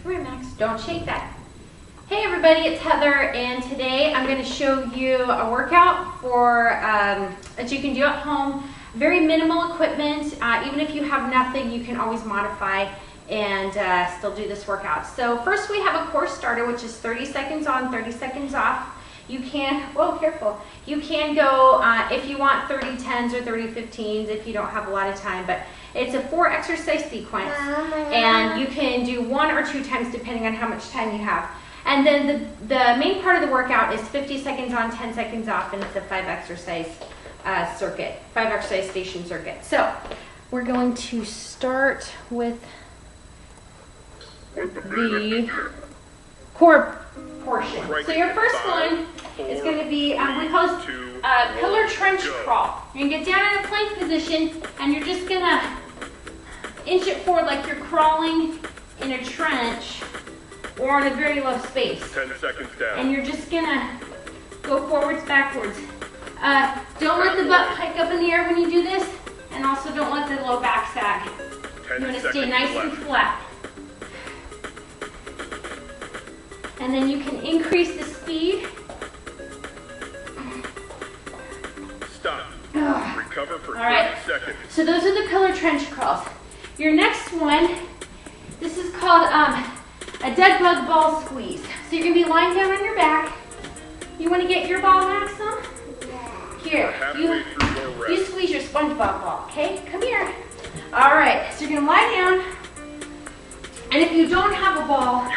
Come here, Max. Don't shake that. Hey everybody, it's Heather, and today I'm going to show you a workout for that you can do at home. Very minimal equipment. Even if you have nothing, you can always modify and still do this workout. So first we have a core starter, which is 30 seconds on, 30 seconds off. You can, whoa, careful. You can go if you want 30 10s or 30 15s if you don't have a lot of time, but it's a 4 exercise sequence, and you can do 1 or 2 times depending on how much time you have. And then the main part of the workout is 50 seconds on, 10 seconds off, and it's a 5 exercise circuit, 5 exercise station circuit. So we're going to start with the core portion. So your first one is going to be, we call this pillar trench crawl. You're going to get down in a plank position, and you're just going to inch it forward like you're crawling in a trench or in a very low space. 10 seconds down. And you're just going to go forwards, backwards. Don't let the butt hike up in the air when you do this, and also don't let the low back sag. You want to stay nice and flat. And then you can increase the speed. Stop. Recover for 30 seconds. So those are the pillar trench crawls. Your next one, this is called a dead bug ball squeeze. So you're going to be lying down on your back. You want to get your ball, Maxim? Here, you squeeze your SpongeBob ball, okay? Come here. All right, so you're going to lie down. And if you don't have a ball,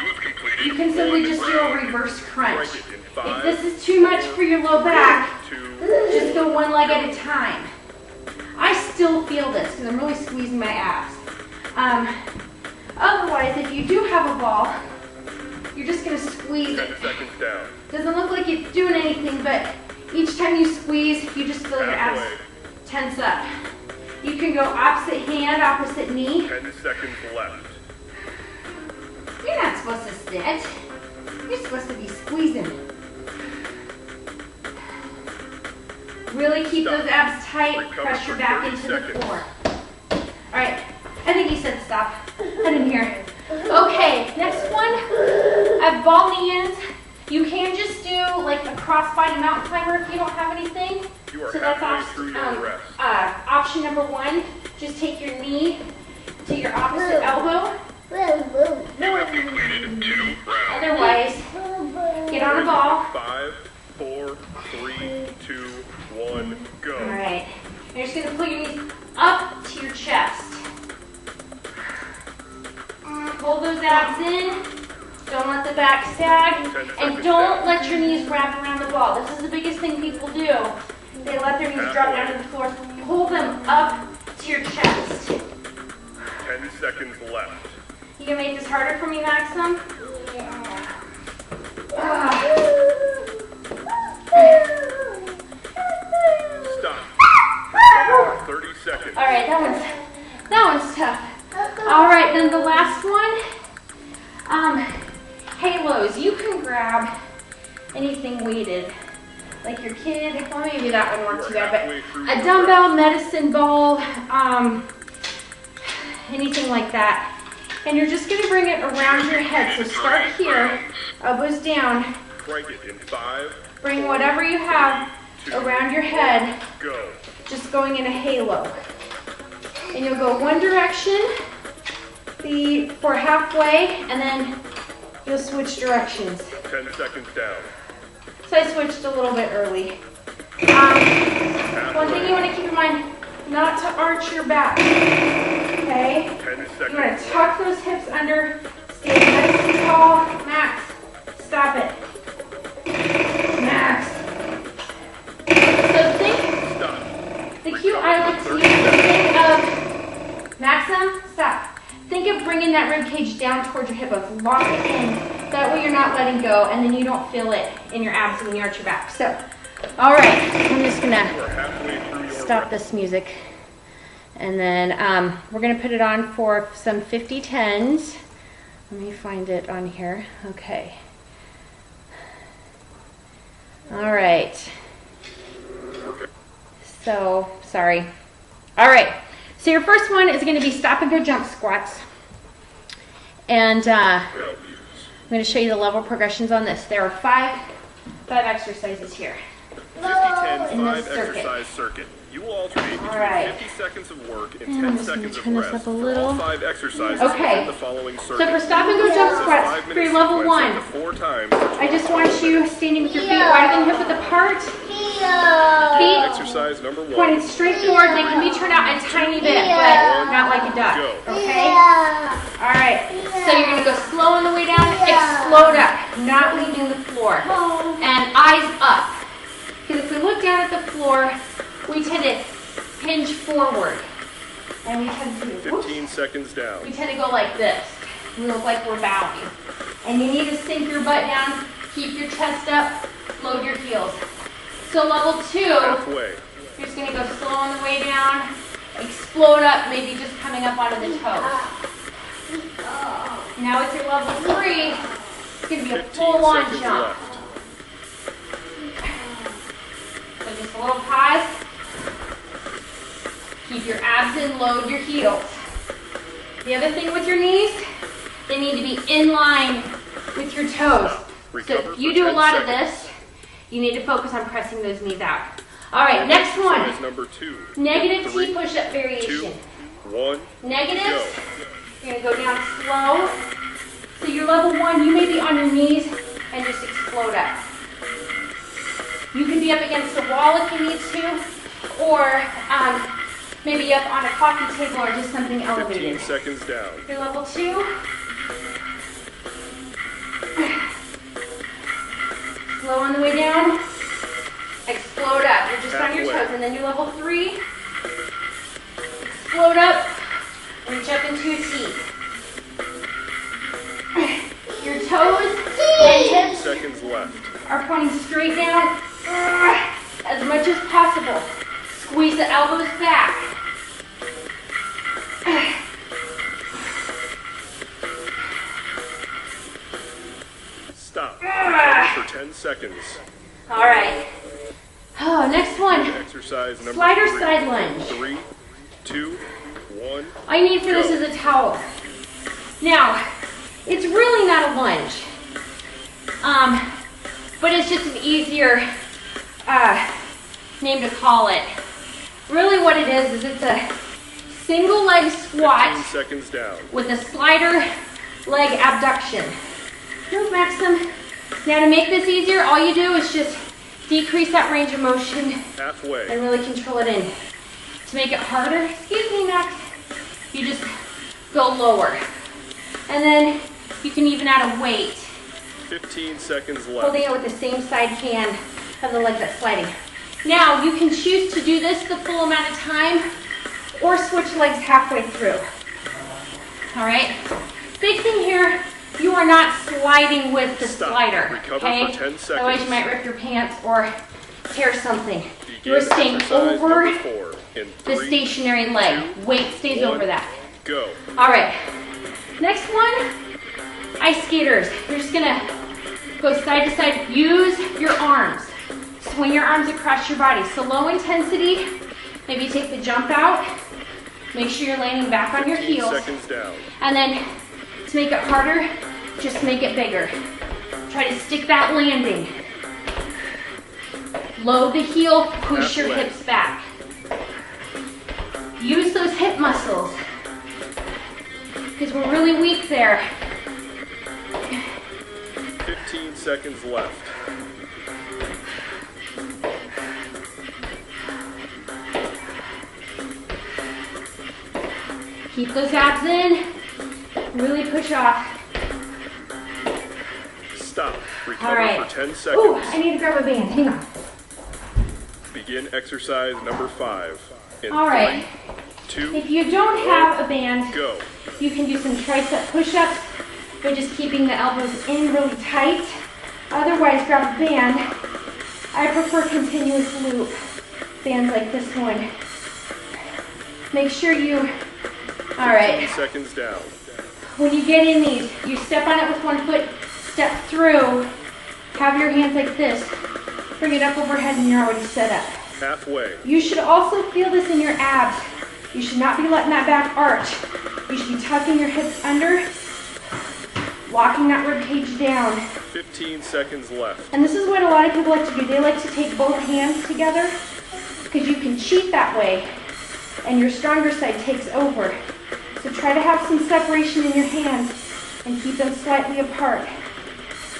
you can simply just do a reverse crunch. If this is too much for your low back, just go one leg at a time. I still feel this because I'm really squeezing my abs. Otherwise, if you do have a ball, you're just going to squeeze it. 10 seconds down. Doesn't look like it's doing anything, but each time you squeeze, you just feel your abs tense up. You can go opposite hand, opposite knee. 10 seconds left. You're not supposed to sit. You're supposed to be squeezing. Really keep those abs tight. Pressure back into the floor. All right. I think he said stop. I didn't hear it. Okay. Next one. At ball knee-ins, you can just do like a cross-body mountain climber if you don't have anything. So that's option number 1. Just take your knee to your opposite elbow. Otherwise, get on a ball. 5, 4, 3, 2, 1, go. All right. You're just going to pull your knees up to your chest. Pull those abs in. Don't let the back sag. And don't let your knees wrap around the ball. This is the biggest thing people do. They let their knees drop down to the floor. Pull them up to your chest. 10 seconds left. You can make this harder for me, Maxim? Yeah. Stop. Recover for 30 seconds. All right, that one's tough. All right, then the last one, halos. You can grab anything weighted, like your kid. Well, maybe that wouldn't work too bad, but a dumbbell, medicine ball, anything like that. And you're just going to bring it around your head. So start here, elbows down. Crank it in 5. Bring whatever you have around your head. Go. Just going in a halo. And you'll go one direction for halfway, and then you'll switch directions. 10 seconds down. So I switched a little bit early. One thing you want to keep in mind, not to arch your back. Okay? 10 seconds. You want to tuck those hips under, stay nice and tall. Max, stop it. Max. So the cue I like to use is think of, Maxim, stop. Think of bringing that rib cage down towards your hip bones. Lock it in. That way you're not letting go, and then you don't feel it in your abs when you arch your back. So, all right, I'm just gonna stop this music. And then we're going to put it on for some 50 10s. Let me find it on here. Okay. All right. So, sorry. All right. So your first one is going to be stop and go jump squats. And going to show you the level progressions on this. There are five exercises here. 50-10 In this 5 exercise circuit. You will alternate between right. 50 seconds of work and And I'm 10 just gonna seconds of turn this rest up a for little. all 5 exercises Okay. within the following So circuit. for stop and go jump This squats, 5-minute for your level sequence one, up to 4 times. I just want you standing with your feet wider than hip width apart. Feet Exercise number 1. pointed straight forward. They can be turned out a tiny bit, but not like a duck. Okay? All right. So you're going to go slow on the way down, explode up, not leaving the floor. And eyes up. Because if we look down at the floor, we tend to hinge forward. And we tend to, 15 seconds down. we tend to go like this. We look like we're bowing. And you need to sink your butt down, keep your chest up, load your heels. So level 2, Halfway. you're just going to go slow on the way down, explode up, maybe just coming up onto the toes. Now it's your level 3, it's going to be a 15 full-on seconds jump. left. So just a little pause. Keep your abs in, load your heels. The other thing with your knees, they need to be in line with your toes. So Recover if you for do a 10 lot of seconds. this, you need to focus on pressing those knees out. All right, next one. Exercise number 2. Negative T 3, push-up 2, variation. 1. Negatives, you're gonna go down slow. So your level 1, you may be on your knees and just explode up. You can be up against the wall if you need to, or maybe up on a coffee table or just something 15 elevated. seconds down. Your level 2. Slow on the way down. Explode up. You're just on your Halfway. toes. And then your level 3. Explode up. Reach up into a T. Your toes and 10 hips seconds left. are pointing straight down as much as possible. Squeeze the elbows back. Stop. Recover for 10 seconds. All right. Oh, next one. Exercise number Slider 3. side lunge. 3, 2, 1. All you need for this is a towel. Now, it's really not a lunge, but it's just an easier name to call it. Really what it is it's a single leg 15 squat seconds down. with a slider leg abduction. Move, Maxim. Now to make this easier, all you do is just decrease that range of motion Halfway. and really control it in. To make it harder, excuse me, Max, you just go lower. And then you can even add a weight, 15 seconds holding left. it with the same side hand of the leg that's sliding. Now, you can choose to do this the full amount of time or switch legs halfway through. All right? Big thing here, you are not sliding with the Stop. slider, Recover okay? for 10 seconds. Otherwise, you might rip your pants or tear something. You Begin are staying exercise over number 4 in the 3, stationary leg. Weight stays 1, over that. Go. All right, next one, ice skaters. You're just gonna go side to side. Use your arms. Swing your arms across your body. So low intensity, maybe take the jump out. Make sure you're landing back on your 15 heels. seconds down. And then to make it harder, just make it bigger. Try to stick that landing. Load the heel, push your Halfway. hips back. Use those hip muscles, because we're really weak there. 15 seconds left. Keep those abs in, really push off. Stop. All Recover right. for 10 Ooh, seconds. I need to grab a band, hang on. Begin exercise number 5 in All right, 3, 2, if you don't have a band, go. you can do some tricep push-ups by just keeping the elbows in really tight. Otherwise, grab a band. I prefer continuous loop bands like this one. Make sure you, all 15 right, seconds down. when you get in these, you step on it with one foot, step through, have your hands like this, bring it up overhead and you're already set up. Halfway. You should also feel this in your abs. You should not be letting that back arch. You should be tucking your hips under locking that rib cage down. 15 seconds left. And this is what a lot of people like to do. They like to take both hands together because you can cheat that way and your stronger side takes over. So try to have some separation in your hands and keep them slightly apart.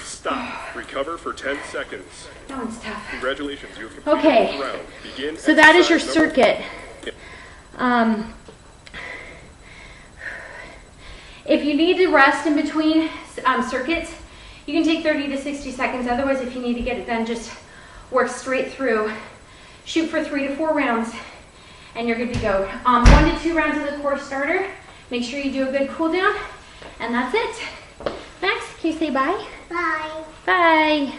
Stop. Recover for 10 seconds. That one's tough. Congratulations, you have completed Okay. the round. Begin So that is your exercise number- circuit. If you need to rest in between circuits, you can take 30 to 60 seconds. Otherwise, if you need to get it done, just work straight through. Shoot for 3 to 4 rounds, and you're good to go. 1 to 2 rounds of the core starter. Make sure you do a good cool down, and that's it. Max, can you say bye? Bye. Bye.